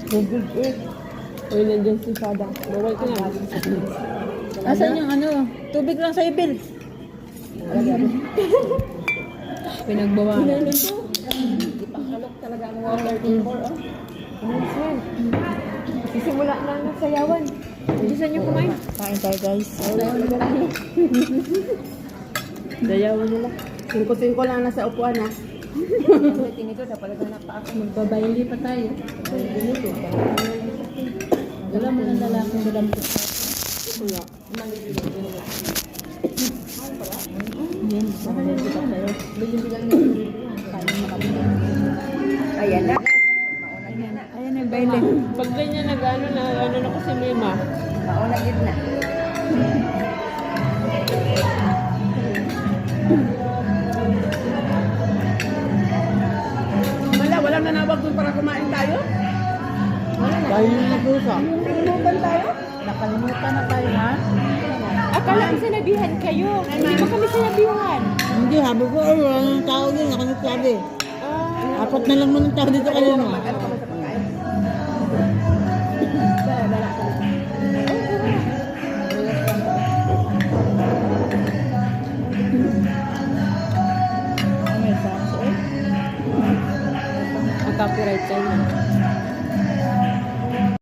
Tubig eh. Uy, nandiyan si Fada. Bawal ka nga. Asan yung ano? Tubig lang sa ibil. Pinagbawalan. Ipakalok talaga ang water before, oh. Ano sir? Sisimula na ang sayawan. Bilisan niyo kumain. Kain tayo, guys. Sayawan nila. Singko-singko lang na sa upuan, ha. Tinito, dapat na pa ako. Magbabayli pa tayo. Wala mo ng lalaki sa dampot. Wala. Yan, sa mga tayo. Ayan na. Ayan na, baile. Pag ganyan nag-ano na kasi Mima. Mauna gitna. Walang nanawag doon para kumain tayo? Tayo yung naglusa. Nakalimutan tayo? Nakalimutan na tayo, ha? Akala ko sinabihan kayo. Hindi ba kami sinabihan? Hindi, habi ko, ay, wala nang tao din, ako nagsabi. Apat na lang ng tao dito kayo, no? Ano ka ba sa pagkain? Ang copyright tayo.